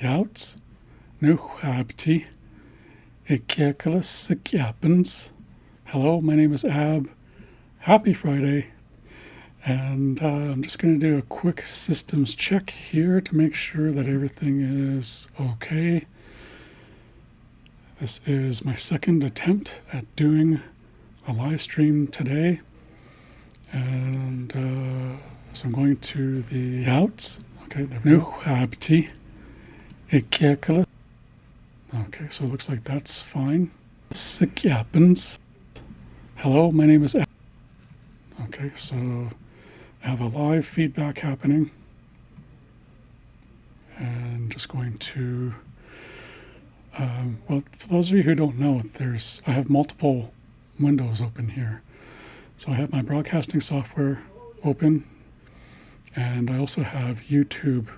Jouts, Nuhabti, xa'islak'ala. Hello, my name is Ab. Happy Friday. And I'm just going to do a quick systems check here to make sure that everything is okay. This is my second attempt at doing a live stream today. And so I'm going to the Jouts. Okay, the Nuhabti, xa'islak'ala. Okay, so it looks like that's fine. Xa'islak'ala. Hello, my name is Ab. Okay, so I have a live feedback happening. And just going to, well, for those of you who don't know, I have multiple windows open here. So I have my broadcasting software open, and I also have YouTube,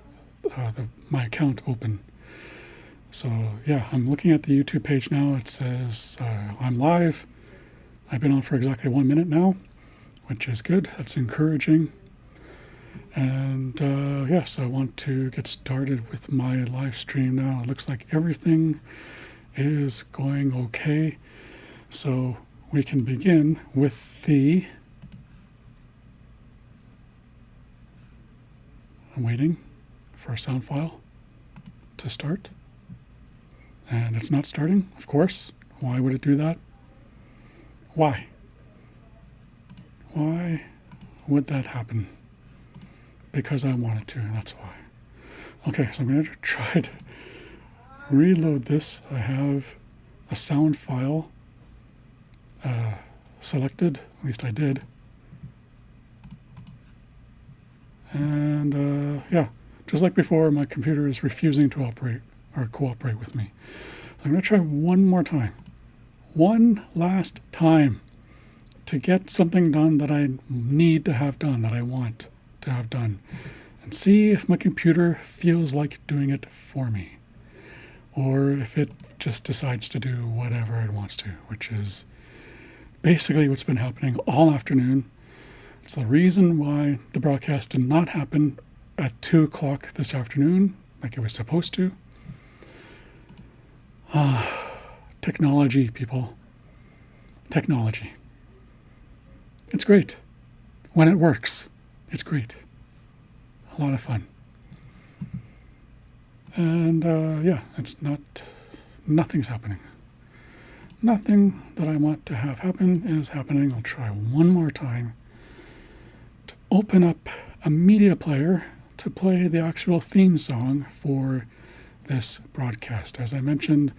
my account open. So yeah, I'm looking at the YouTube page now. It says I'm live. I've been on for exactly 1 minute now, which is good. That's encouraging. And yes, I want to get started with my live stream now. It looks like everything is going okay. So we can begin with I'm waiting for a sound file to start. And it's not starting, of course. Why would it do that? Why? Why would that happen? Because I want it to, that's why. Okay, so I'm going to try to reload this. I have a sound file selected, at least I did. And yeah, just like before, my computer is refusing to operate or cooperate with me. So I'm going to try one more time. One last time to get something done that I need to have done, that I want to have done, and see if my computer feels like doing it for me, or if it just decides to do whatever it wants to, which is basically what's been happening all afternoon. It's the reason why the broadcast did not happen at 2 o'clock this afternoon, like it was supposed to. Technology, people. Technology. It's great. When it works, it's great. A lot of fun. And yeah, nothing's happening. Nothing that I want to have happen is happening. I'll try one more time to open up a media player to play the actual theme song for this broadcast. As I mentioned,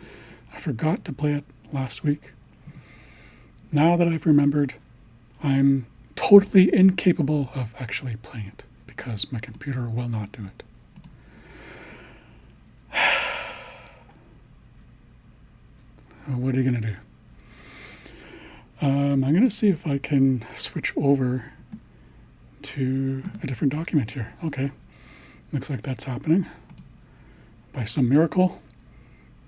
I forgot to play it last week. Now that I've remembered, I'm totally incapable of actually playing it because my computer will not do it. What are you going to do? I'm going to see if I can switch over to a different document here. Okay, looks like that's happening. By some miracle,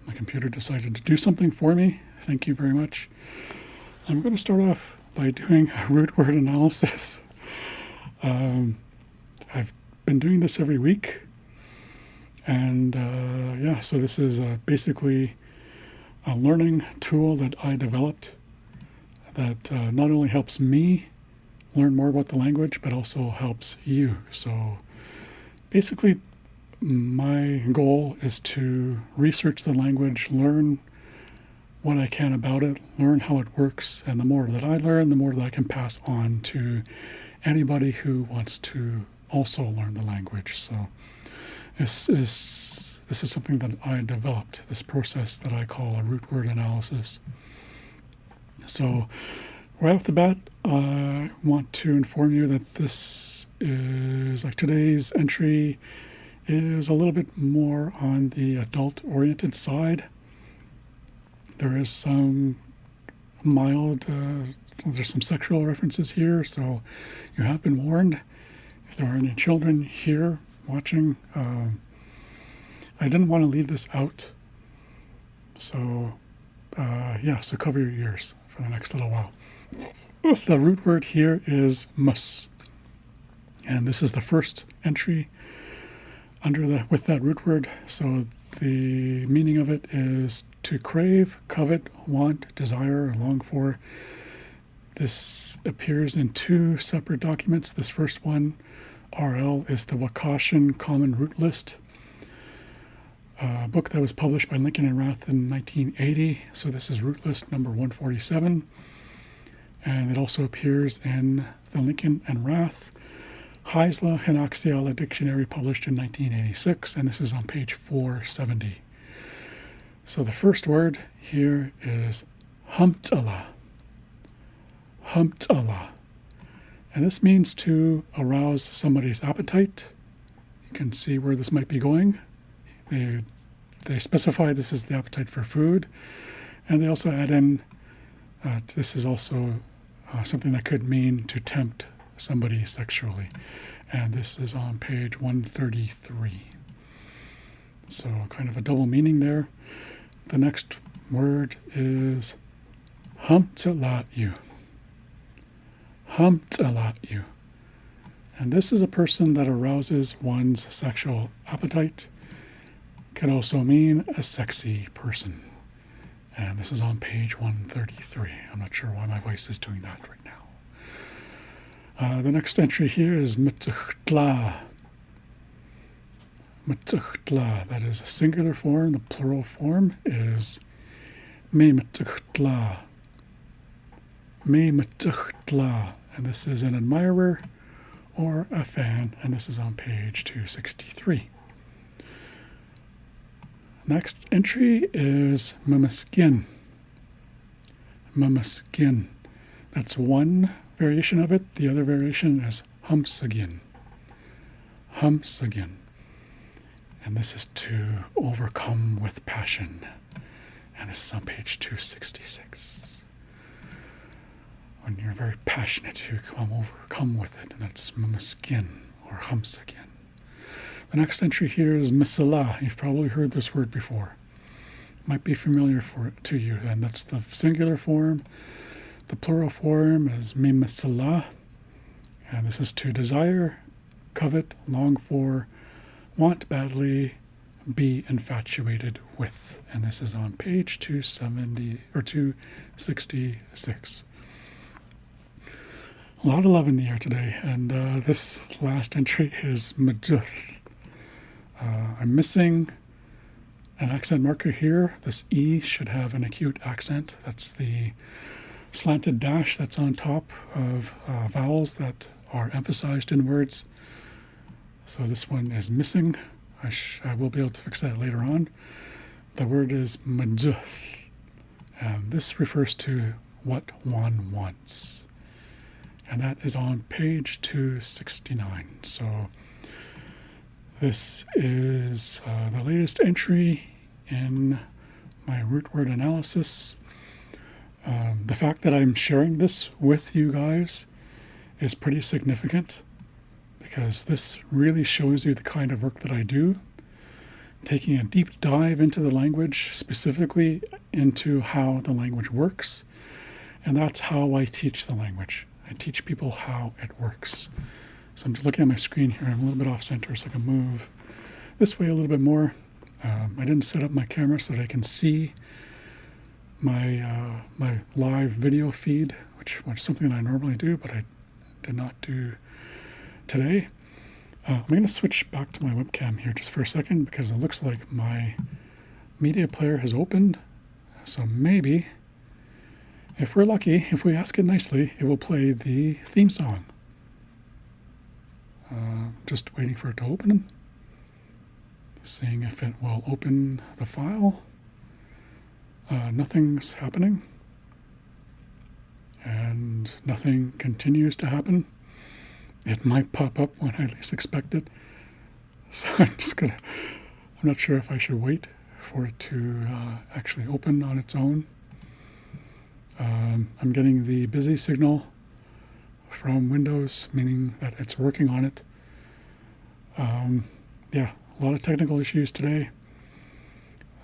my computer decided to do something for me. Thank you very much. I'm going to start off by doing a root word analysis. I've been doing this every week. And yeah, so this is basically a learning tool that I developed that not only helps me learn more about the language, but also helps you. So basically, my goal is to research the language, learn what I can about it, learn how it works, and the more that I learn, the more that I can pass on to anybody who wants to also learn the language. So this is something that I developed, this process that I call a root word analysis. So right off the bat, I want to inform you that this is, like, today's entry is a little bit more on the adult-oriented side. There is some mild, there's some sexual references here, so you have been warned. If there are any children here watching, I didn't want to leave this out. So, yeah, so cover your ears for the next little while. The root word here is mus. And this is the first entry with that root word. So the meaning of it is to crave, covet, want, desire, or long for. This appears in two separate documents. This first one, RL, is the Wakashan Common Root List, a book that was published by Lincoln and Rath in 1980. So this is root list number 147. And it also appears in the Lincoln and Rath xa'islak'ala dictionary published in 1986. And this is on page 470. So the first word here is hamt'ala. Hamt'ala. And this means to arouse somebody's appetite. You can see where this might be going. They specify this is the appetite for food. And they also add in, this is also something that could mean to tempt somebody sexually. And this is on page 133. So kind of a double meaning there. The next word is hamt'ala'yu. Hamt'ala'yu. And this is a person that arouses one's sexual appetite. Can also mean a sexy person. And this is on page 133. I'm not sure why my voice is doing that right now. The next entry here is mispronounced. Mispronounced. That is a singular form. The plural form is mispronounced. Mispronounced. And this is an admirer or a fan. And this is on page 263. Next entry is mamaskin. Mamaskin. That's one variation of it. The other variation is hamsagin. Hamsagin. And this is to overcome with passion. And this is on page 266. When you're very passionate, you overcome with it. And that's mamaskin or hamsagin. The next entry here is misala. You've probably heard this word before. Might be familiar to you, and that's the singular form. The plural form is misala, and this is to desire, covet, long for, want badly, be infatuated with. And this is on page 270 or 266. A lot of love in the air today, and this last entry is majuth. I'm missing an accent marker here. This E should have an acute accent. That's the slanted dash that's on top of vowels that are emphasized in words. So this one is missing. I will be able to fix that later on. The word is majuth. And this refers to what one wants. And that is on page 269. So this is the latest entry in my root word analysis. The fact that I'm sharing this with you guys is pretty significant because this really shows you the kind of work that I do, taking a deep dive into the language, specifically into how the language works. And that's how I teach the language. I teach people how it works. So I'm just looking at my screen here. I'm a little bit off center, so I can move this way a little bit more. I didn't set up my camera so that I can see my my live video feed, which is something that I normally do, but I did not do today. I'm going to switch back to my webcam here just for a second because it looks like my media player has opened. So maybe, if we're lucky, if we ask it nicely, it will play the theme song. Just waiting for it to open. Seeing if it will open the file. Nothing's happening. And nothing continues to happen. It might pop up when I least expect it. So I'm not sure if I should wait for it to actually open on its own. I'm getting the busy signal from Windows, meaning that it's working on it. Yeah, a lot of technical issues today.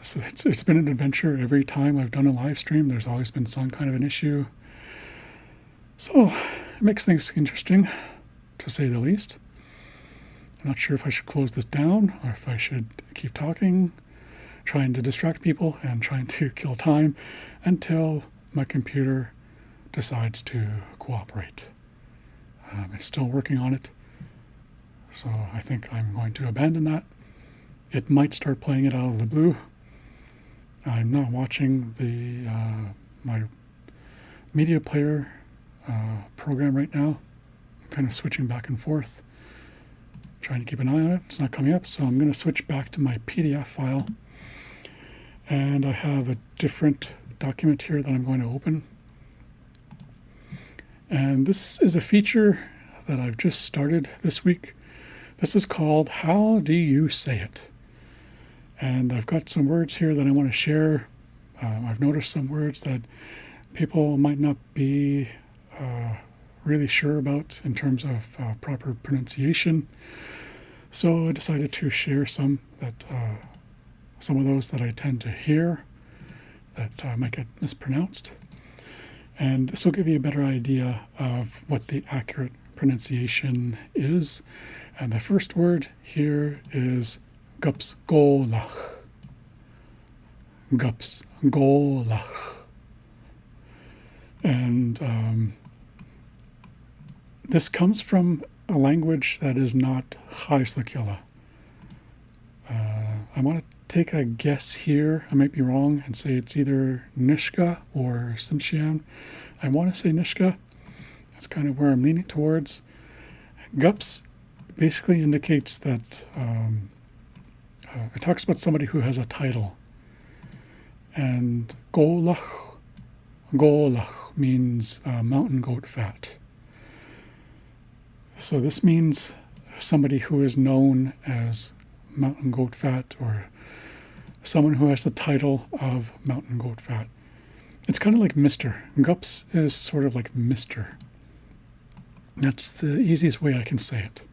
So it's been an adventure. Every time I've done a live stream, there's always been some kind of an issue. So it makes things interesting, to say the least. I'm not sure if I should close this down or if I should keep talking, trying to distract people and trying to kill time until my computer decides to cooperate. It's still working on it, so I think I'm going to abandon that. It might start playing it out of the blue. I'm not watching my media player program right now. I'm kind of switching back and forth, trying to keep an eye on it. It's not coming up, so I'm going to switch back to my PDF file. And I have a different document here that I'm going to open. And this is a feature that I've just started this week. This is called How Do You Say It? And I've got some words here that I want to share. I've noticed some words that people might not be really sure about in terms of proper pronunciation. So I decided to share some of those that I tend to hear that might get mispronounced. And this will give you a better idea of what the accurate pronunciation is. And the first word here is gups golach. Gups golach. And this comes from a language that is not xa'islak'ala. I want to take a guess here. I might be wrong and say it's either Nishka or Simshian. I want to say Nishka. That's kind of where I'm leaning towards. Gups basically indicates that it talks about somebody who has a title. And golach means mountain goat fat. So this means somebody who is known as mountain goat fat, or someone who has the title of mountain goat fat. It's kind of like Mr. Gups is sort of like Mr. That's the easiest way I can say it.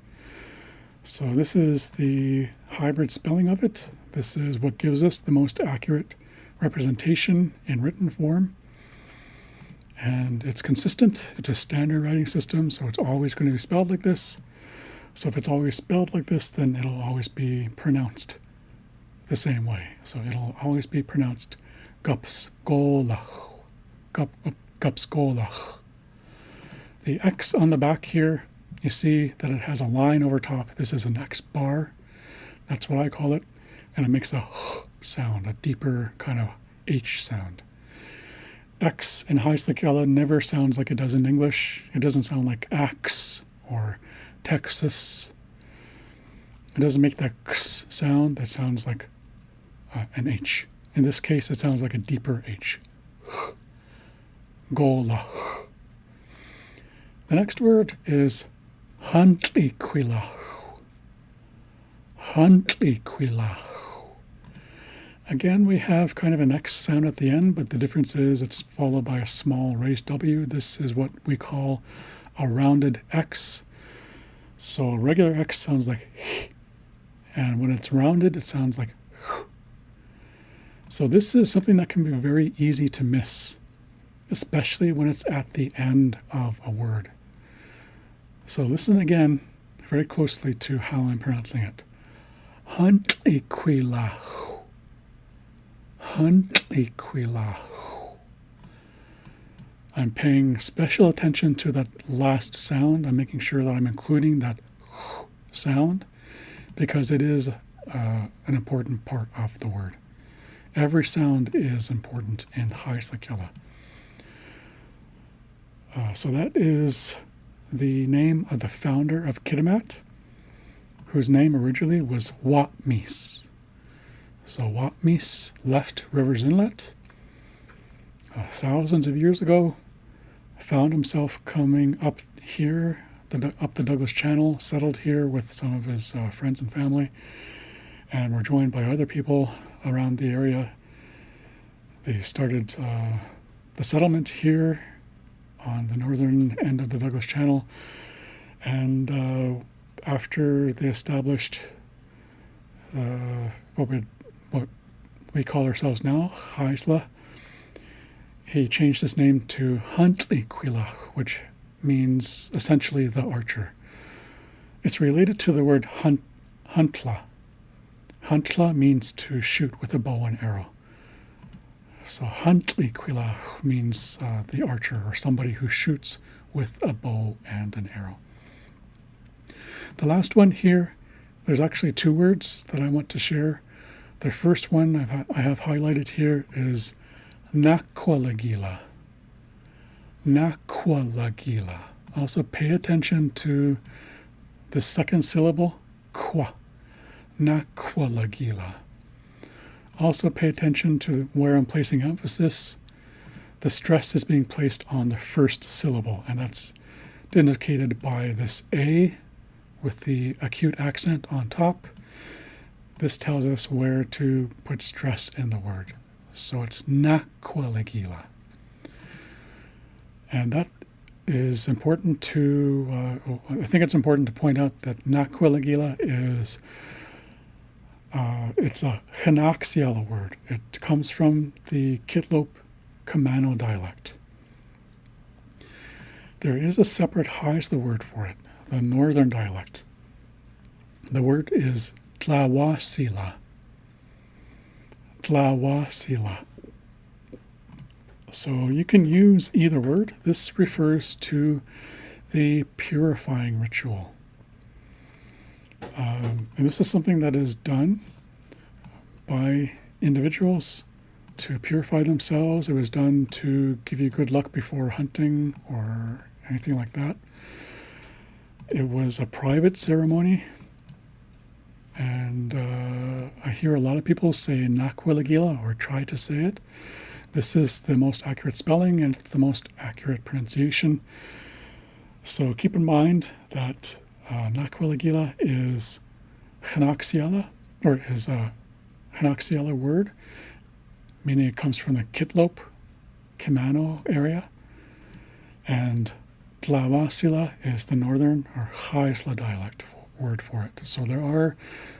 So this is the hybrid spelling of it. This is what gives us the most accurate representation in written form. And it's consistent. It's a standard writing system, so it's always going to be spelled like this. So if it's always spelled like this, then it'll always be pronounced the same way. So it'll always be pronounced gups golach. Gups golach. The X on the back here, you see that it has a line over top. This is an X bar. That's what I call it. And it makes a sound, a deeper kind of H sound. X in xa'islak'ala never sounds like it does in English. It doesn't sound like axe or Texas. It doesn't make that x sound. It sounds like an H. In this case, it sounds like a deeper H. Gola. The next word is huntliquila. Huntliquila. Again, we have kind of an X sound at the end, but the difference is it's followed by a small raised W. This is what we call a rounded X. So a regular X sounds like h, and when it's rounded, it sounds like h. So this is something that can be very easy to miss, especially when it's at the end of a word. So listen again very closely to how I'm pronouncing it. Huntliquila. Huntliquila. I'm paying special attention to that last sound. I'm making sure that I'm including that sound because it is an important part of the word. Every sound is important in xa'islak'ala. So that is the name of the founder of Kitimat, whose name originally was Watmis. So Watmis left Rivers Inlet thousands of years ago, found himself coming up here, up the Douglas Channel, settled here with some of his friends and family, and were joined by other people around the area. They started the settlement here on the northern end of the Douglas Channel, and after they established what we call ourselves now, xa'islak'ala, he changed his name to Huntliquila, which means essentially the archer. It's related to the word huntla. Huntla means to shoot with a bow and arrow. So xa'islak'ala means the archer, or somebody who shoots with a bow and an arrow. The last one here, there's actually two words that I want to share. The first one I have highlighted here is xa'islak'ala. Xa'islak'ala. Also pay attention to the second syllable, kwa. Xa'islak'ala. Also pay attention to where I'm placing emphasis. The stress is being placed on the first syllable, and that's indicated by this A with the acute accent on top. This tells us where to put stress in the word. So it's xa'islak'ala. And that is important to, I think it's important to point out that xa'islak'ala is, it's a xa'islak'ala word. It comes from the Kitimat Kamano dialect. There is a separate xa'islak'ala word for it, the northern dialect. The word is xa'islak'ala. Xa'islak'ala. So you can use either word. This refers to the purifying ritual. And this is something that is done by individuals to purify themselves. It was done to give you good luck before hunting or anything like that. It was a private ceremony, and I hear a lot of people say xa'islak'ala or try to say it. This is the most accurate spelling and it's the most accurate pronunciation. So keep in mind that xa'islak'ala is xa'islak'ala, or is a xa'islak'ala word, meaning it comes from the Kitimat Kamano area, and xa'islak'ala is the northern or xa'islak'ala dialect word for it. So there are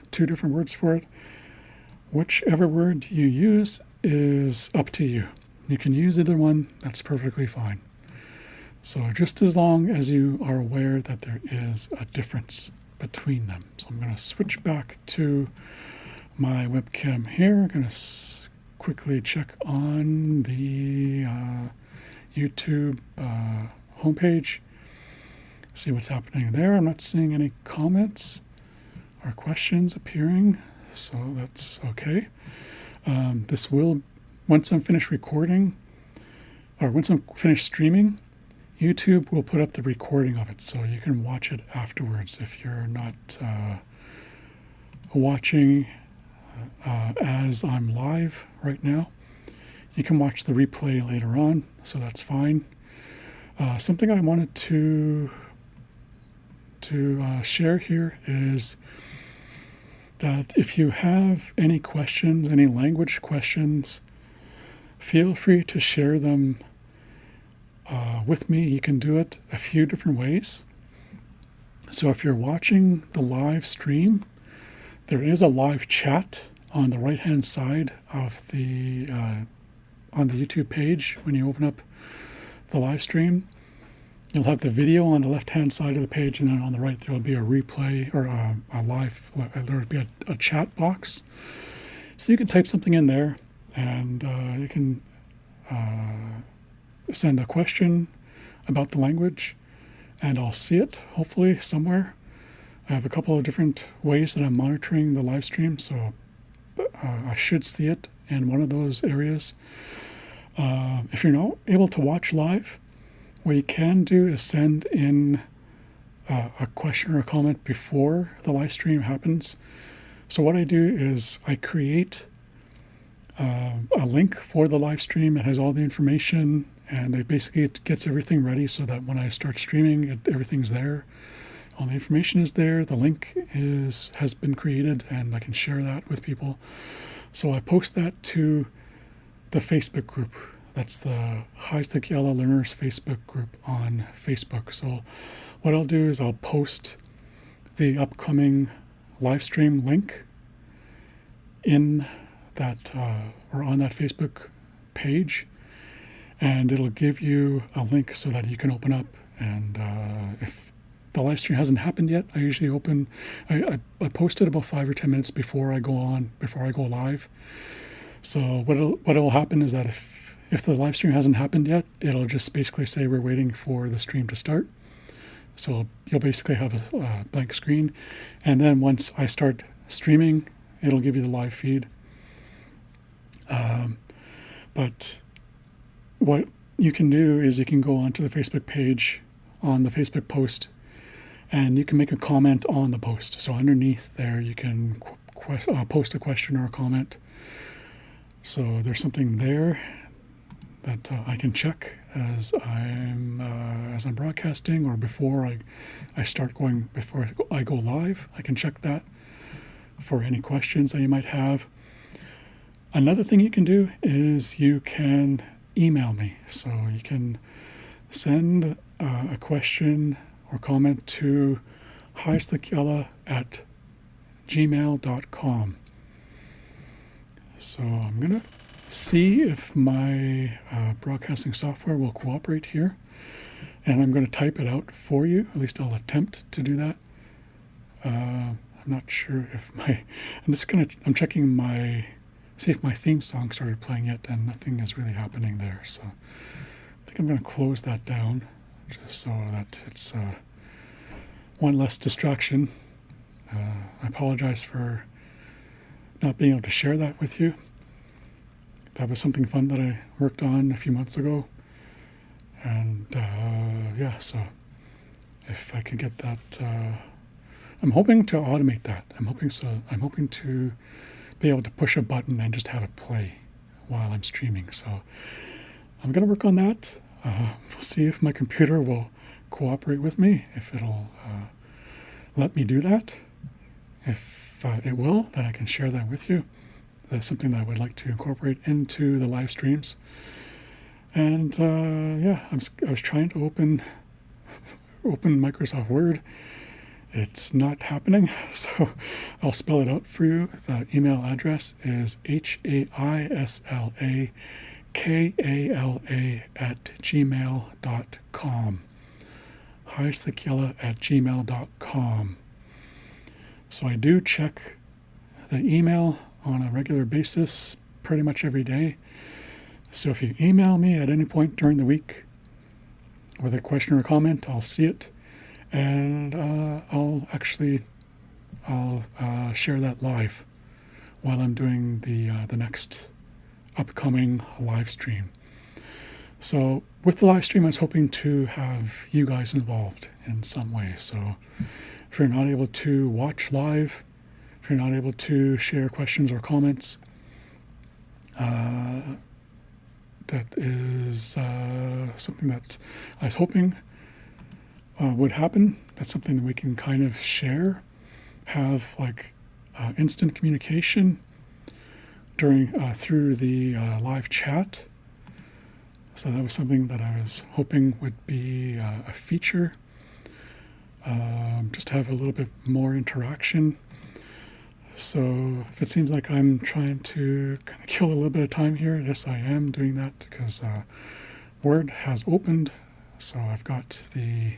two different words for it. Whichever word you use is up to you. You can use either one, that's perfectly fine. So just as long as you are aware that there is a difference between them. So I'm going to switch back to my webcam here. I'm going to quickly check on the YouTube homepage, see what's happening there. I'm not seeing any comments or questions appearing, so that's okay. This will, once I'm finished recording, or once I'm finished streaming, YouTube will put up the recording of it, so you can watch it afterwards if you're not watching as I'm live right now. You can watch the replay later on, so that's fine. Something I wanted to share here is that if you have any questions, any language questions, feel free to share them with me. You can do it a few different ways. So if you're watching the live stream, there is a live chat on the right-hand side of the on the YouTube page. When you open up the live stream, you'll have the video on the left-hand side of the page, and then on the right there will be a replay or a live. There will be a chat box, so you can type something in there, and you can send a question about the language, and I'll see it hopefully somewhere. I have a couple of different ways that I'm monitoring the live stream, so I should see it in one of those areas. If you're not able to watch live, what you can do is send in a question or a comment before the live stream happens. So what I do is I create a link for the live stream. It has all the information, and it gets everything ready so that when I start streaming, everything's there. All the information is there. The link has been created, and I can share that with people. So I post that to the Facebook group. That's the xa'islak'ala Learners Facebook group on Facebook. So what I'll do is I'll post the upcoming live stream link in that or on that Facebook page, and it'll give you a link so that you can open up, and if the live stream hasn't happened yet, I usually I post it about 5 or 10 minutes before I go live. So what will happen is that if the live stream hasn't happened yet, it'll just basically say we're waiting for the stream to start. So you'll basically have a blank screen, and then once I start streaming, it'll give you the live feed. But what you can do is you can go onto the Facebook page on the Facebook post, and you can make a comment on the post. So underneath there, you can post a question or a comment. So there's something there that I can check as I'm broadcasting, or before I go live. I can check that for any questions that you might have. Another thing you can do is you can email me. So you can send a question or comment to xa'islak'ala at gmail.com. So I'm going to see if my broadcasting software will cooperate here, and I'm going to type it out for you. At least I'll attempt to do that. I'm not sure if I'm checking see if my theme song started playing yet, and nothing is really happening there. So I think I'm going to close that down just so that it's one less distraction. I apologize for not being able to share that with you. That was something fun that I worked on a few months ago. And so if I can get that, I'm hoping to automate that. I'm hoping to be able to push a button and just have it play while I'm streaming. So I'm going to work on that. We'll see if my computer will cooperate with me, if it'll let me do that. If it will, then I can share that with you. That's something that I would like to incorporate into the live streams. And I was trying to open Microsoft Word. It's not happening, so I'll spell it out for you. The email address is xa'islak'ala at gmail.com. xa'islak'ala@gmail.com. So I do check the email on a regular basis pretty much every day. So if you email me at any point during the week with a question or comment, I'll see it, and I'll share that live while I'm doing the next upcoming live stream. So with the live stream, I was hoping to have you guys involved in some way. So if you're not able to watch live, if you're not able to share questions or comments, that is something that I was hoping would happen. That's something that we can kind of share, have like instant communication through the live chat. So that was something that I was hoping would be a feature, just to have a little bit more interaction. So if it seems like I'm trying to kind of kill a little bit of time here, yes, I am doing that because Word has opened. So I've got it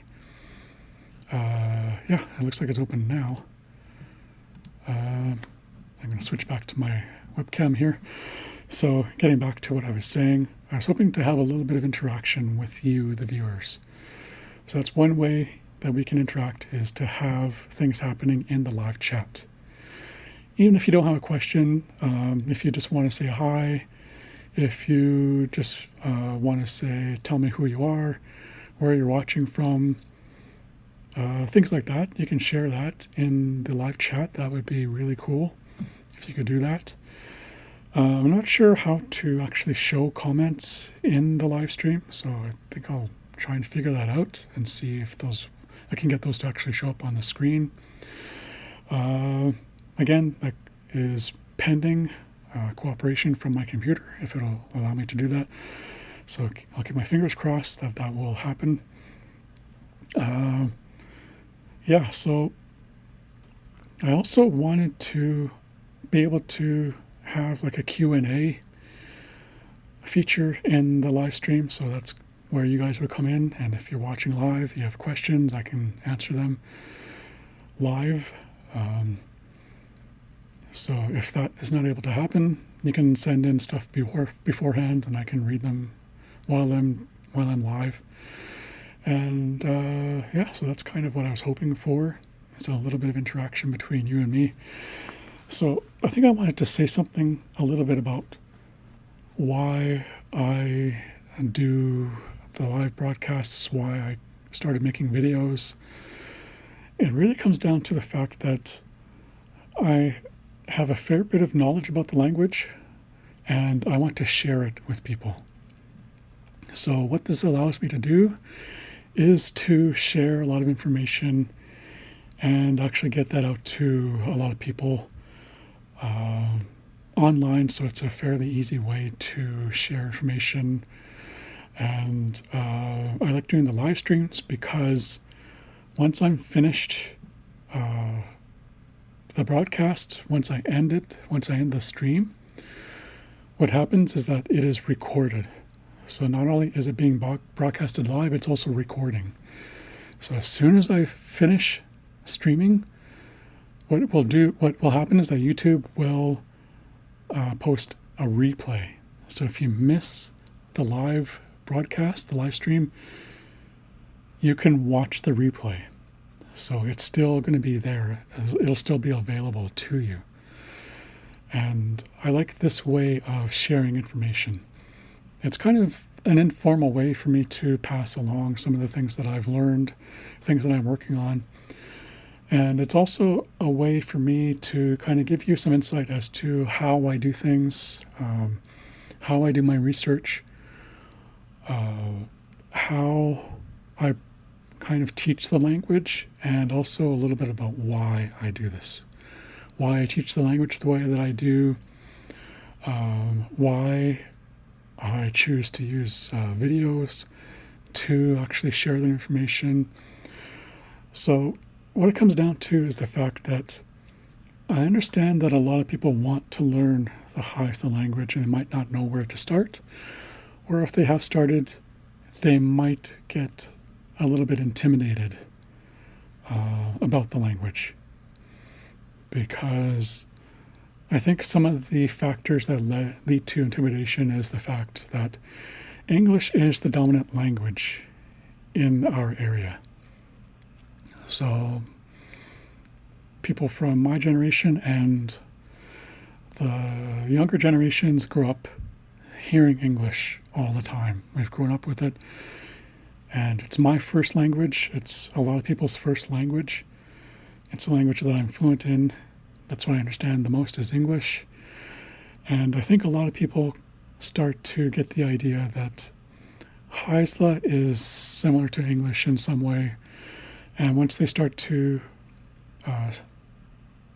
looks like it's open now. I'm going to switch back to my webcam here. So getting back to what I was saying, I was hoping to have a little bit of interaction with you, the viewers. So that's one way that we can interact, is to have things happening in the live chat. Even if you don't have a question, if you just want to say hi, if you just want to tell me who you are, where you're watching from, things like that, you can share that in the live chat. That would be really cool if you could do that. I'm not sure how to actually show comments in the live stream, so I think I'll try and figure that out and see if I can get those to actually show up on the screen. Again, that is pending cooperation from my computer, if it'll allow me to do that. So I'll keep my fingers crossed that that will happen. So I also wanted to be able to have like a Q&A feature in the live stream. So that's where you guys would come in, and if you're watching live, you have questions, I can answer them live. So if that is not able to happen, you can send in stuff beforehand, and I can read them while I'm live. And yeah, so that's kind of what I was hoping for. It's a little bit of interaction between you and me. So I think I wanted to say something a little bit about why I do the live broadcasts, why I started making videos. It really comes down to the fact that I have a fair bit of knowledge about the language, and I want to share it with people. So what this allows me to do is to share a lot of information and actually get that out to a lot of people online, so it's a fairly easy way to share information. And I like doing the live streams because once I'm finished the broadcast, once I end the stream, what happens is that it is recorded. So not only is it being broadcasted live, it's also recording. So as soon as I finish streaming, what will happen is that YouTube will post a replay. So if you miss the live broadcast, the live stream, you can watch the replay. So it's still going to be there. It'll still be available to you. And I like this way of sharing information. It's kind of an informal way for me to pass along some of the things that I've learned, things that I'm working on. And it's also a way for me to kind of give you some insight as to how I do things, how I do my research, how I kind of teach the language, and also a little bit about why I do this, why I teach the language the way that I do, why I choose to use videos to actually share the information. So what it comes down to is the fact that I understand that a lot of people want to learn the xa'islak'ala language and they might not know where to start, or if they have started, they might get a little bit intimidated about the language, because I think some of the factors that lead to intimidation is the fact that English is the dominant language in our area. So people from my generation and the younger generations grew up hearing English all the time. We've grown up with it, and it's my first language. It's a lot of people's first language. It's a language that I'm fluent in. That's what I understand the most is English. And I think a lot of people start to get the idea that xa'islak'ala is similar to English in some way. And once they start to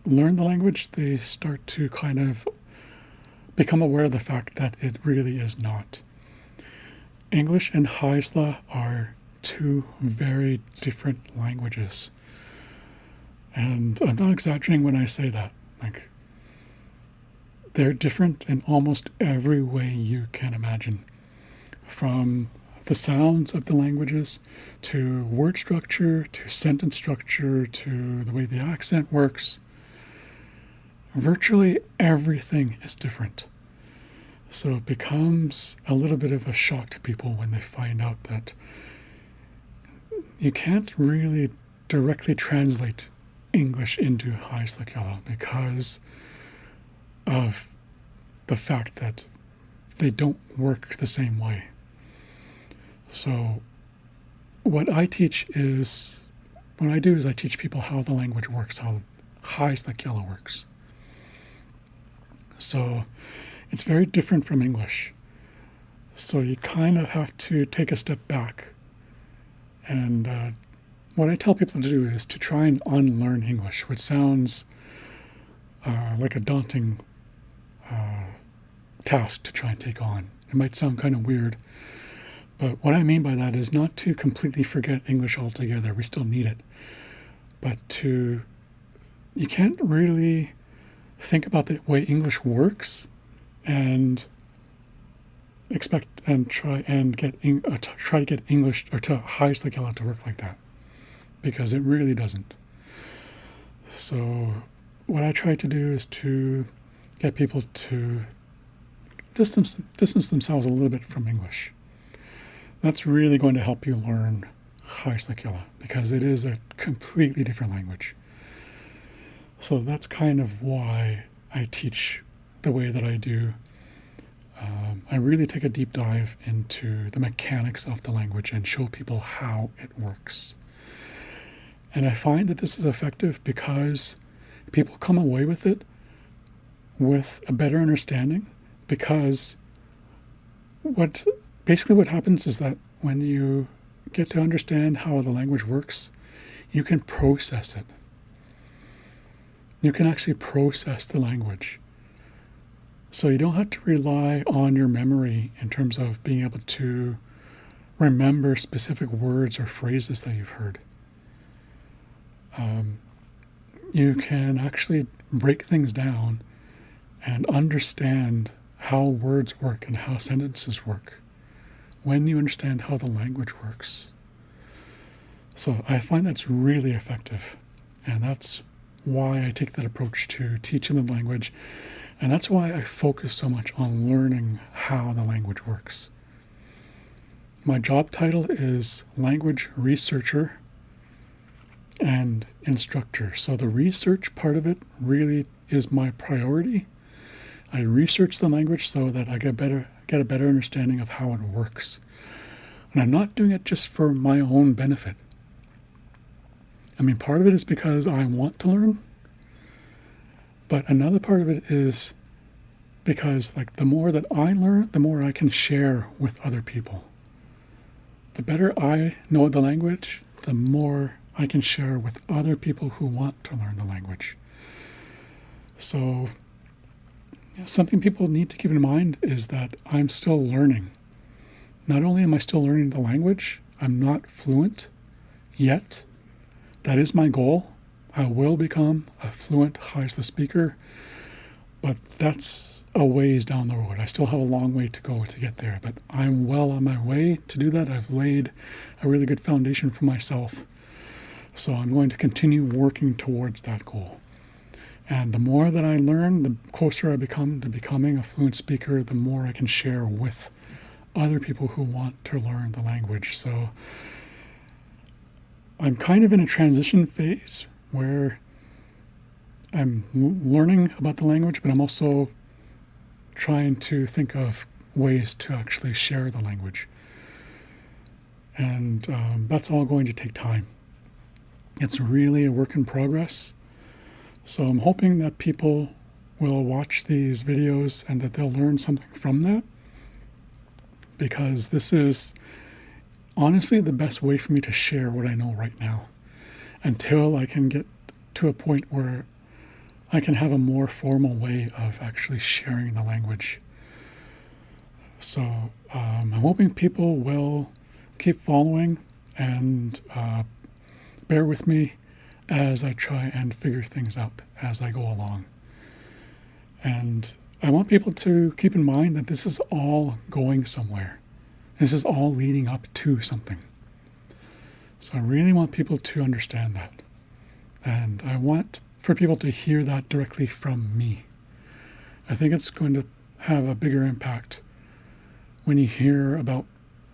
learn the language, they start to kind of become aware of the fact that it really is not. English and xa'islak'ala are two very different languages. And I'm not exaggerating when I say that. Like, they're different in almost every way you can imagine. From the sounds of the languages, to word structure, to sentence structure, to the way the accent works. Virtually everything is different. So it becomes a little bit of a shock to people when they find out that you can't really directly translate English into xa'islak'ala because of the fact that they don't work the same way. So what I teach is, what I do is I teach people how the language works, how xa'islak'ala works. So it's very different from English. So you kind of have to take a step back. And what I tell people to do is to try and unlearn English, which sounds like a daunting task to try and take on. It might sound kind of weird, but what I mean by that is not to completely forget English altogether. We still need it. But you can't really think about the way English works and expect and try to get English or to xa'islak'ala to work like that, because it really doesn't. So what I try to do is to get people to distance themselves a little bit from English. That's really going to help you learn xa'islak'ala, because it is a completely different language. So that's kind of why I teach the way that I do. I really take a deep dive into the mechanics of the language and show people how it works. And I find that this is effective because people come away with it with a better understanding, because what happens is that when you get to understand how the language works, you can process it. You can actually process the language. So you don't have to rely on your memory in terms of being able to remember specific words or phrases that you've heard. You can actually break things down and understand how words work and how sentences work when you understand how the language works. So I find that's really effective, and that's why I take that approach to teaching the language, and that's why I focus so much on learning how the language works. My job title is language researcher and instructor. So the research part of it really is my priority. I research the language so that I get a better understanding of how it works. And I'm not doing it just for my own benefit. I mean, part of it is because I want to learn, but another part of it is because, like, the more that I learn, the more I can share with other people. The better I know the language, the more I can share with other people who want to learn the language. So something people need to keep in mind is that I'm still learning. Not only am I still learning the language, I'm not fluent yet. That is my goal. I will become a fluent xa'islak'ala speaker, but that's a ways down the road. I still have a long way to go to get there, but I'm well on my way to do that. I've laid a really good foundation for myself. So I'm going to continue working towards that goal. And the more that I learn, the closer I become to becoming a fluent speaker, the more I can share with other people who want to learn the language. So I'm kind of in a transition phase where I'm learning about the language, but I'm also trying to think of ways to actually share the language. And that's all going to take time. It's really a work in progress. So I'm hoping that people will watch these videos and that they'll learn something from that, because this is honestly the best way for me to share what I know right now until I can get to a point where I can have a more formal way of actually sharing the language. So I'm hoping people will keep following and bear with me as I try and figure things out as I go along. And I want people to keep in mind that this is all going somewhere. This is all leading up to something. So I really want people to understand that. And I want for people to hear that directly from me. I think it's going to have a bigger impact when you hear about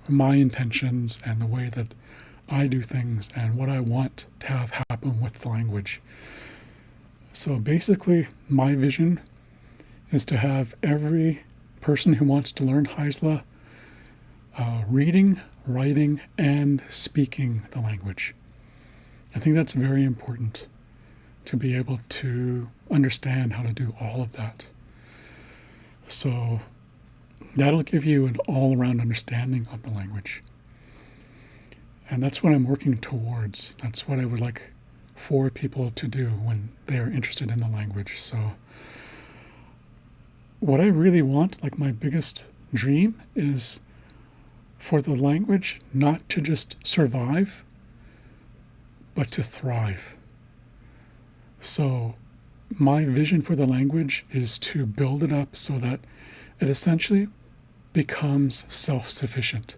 my intentions and the way that I do things and what I want to have happen with the language. So basically, my vision is to have every person who wants to learn xa'islak'ala reading, writing, and speaking the language. I think that's very important, to be able to understand how to do all of that. So that'll give you an all-around understanding of the language. And that's what I'm working towards. That's what I would like for people to do when they are interested in the language. So what I really want, like my biggest dream, is for the language not to just survive, but to thrive. So my vision for the language is to build it up so that it essentially becomes self-sufficient,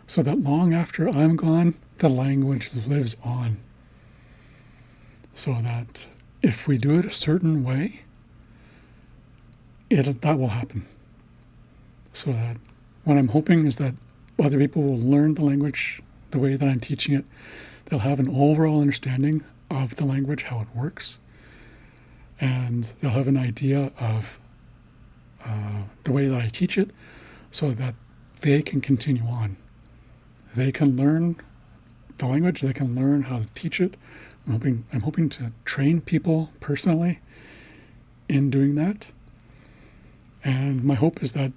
so that long after I'm gone, the language lives on. So that if we do it a certain way, that will happen. So that what I'm hoping is that other people will learn the language the way that I'm teaching it. They'll have an overall understanding of the language, how it works, and they'll have an idea of the way that I teach it, so that they can continue on. They can learn the language, they can learn how to teach it. I'm hoping to train people personally in doing that. And my hope is that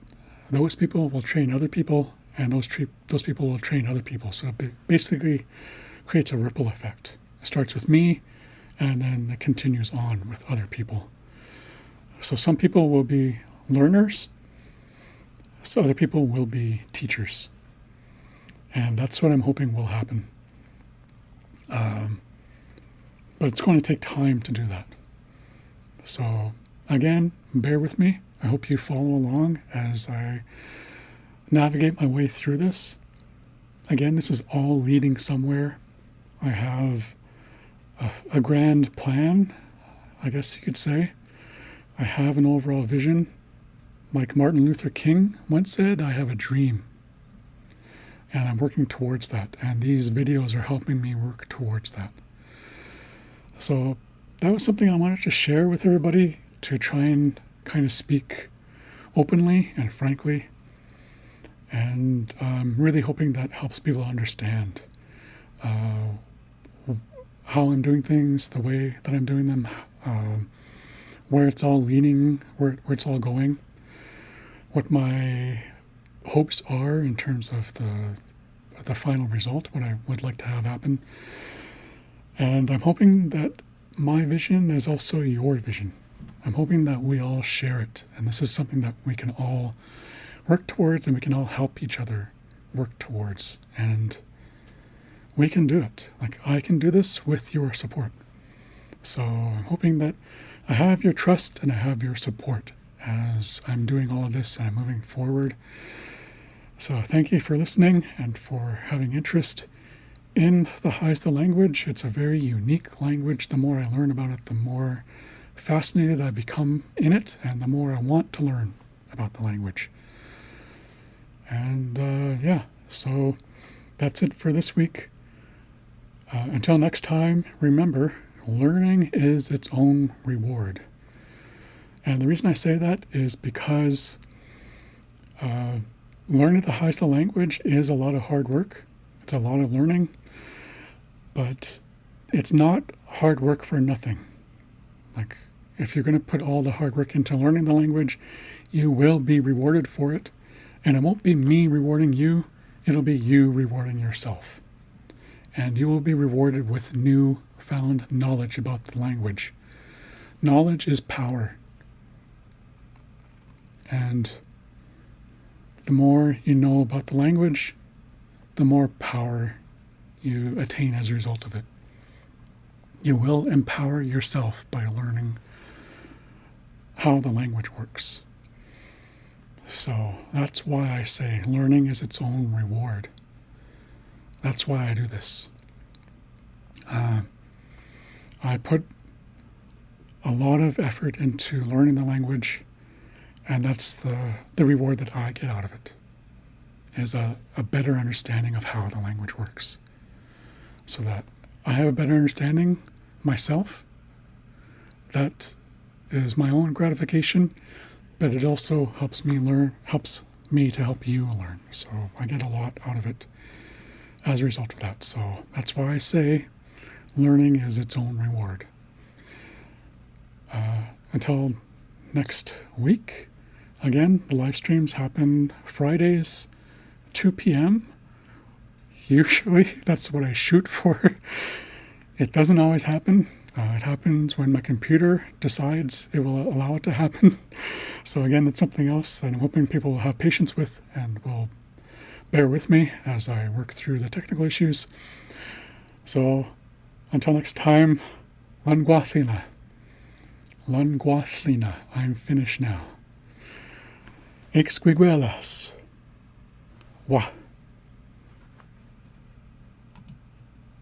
those people will train other people, and those people will train other people. So it basically creates a ripple effect. It starts with me, and then it continues on with other people. So some people will be learners, so other people will be teachers. And that's what I'm hoping will happen. But it's going to take time to do that. So again, bear with me. I hope you follow along as I navigate my way through this. Again, this is all leading somewhere. I have a grand plan, I guess you could say. I have an overall vision. Like Martin Luther King once said, I have a dream. And I'm working towards that. And these videos are helping me work towards that. So that was something I wanted to share with everybody, to try and kind of speak openly and frankly. And I'm really hoping that helps people understand how I'm doing things, the way that I'm doing them, where it's all leaning, where it's all going, what my hopes are in terms of the final result, what I would like to have happen. And I'm hoping that my vision is also your vision. I'm hoping that we all share it, and this is something that we can all work towards, and we can all help each other work towards. And we can do it. Like, I can do this with your support. So I'm hoping that I have your trust and I have your support as I'm doing all of this and I'm moving forward. So thank you for listening and for having interest in the xa'islak'ala language. It's a very unique language. The more I learn about it, the more fascinated I become in it, and the more I want to learn about the language. And so that's it for this week. Until next time, remember, learning is its own reward. And the reason I say that is because learning the xa'islak'ala language is a lot of hard work. It's a lot of learning, but it's not hard work for nothing. Like, if you're going to put all the hard work into learning the language, you will be rewarded for it. And it won't be me rewarding you, it'll be you rewarding yourself. And you will be rewarded with new-found knowledge about the language. Knowledge is power. And the more you know about the language, the more power you attain as a result of it. You will empower yourself by learning how the language works. So that's why I say learning is its own reward. That's why I do this. I put a lot of effort into learning the language, and that's the reward that I get out of it, is a better understanding of how the language works. So that I have a better understanding myself. That is my own gratification, but it also helps me to help you learn. So I get a lot out of it as a result of that. So that's why I say learning is its own reward. Until next week, again, the live streams happen Fridays, 2 p.m. Usually that's what I shoot for. It doesn't always happen. It happens when my computer decides it will allow it to happen. So again, it's something else that I'm hoping people will have patience with and will bear with me as I work through the technical issues. So until next time, Languathlina. I'm finished now. Exquiguelas. Wa.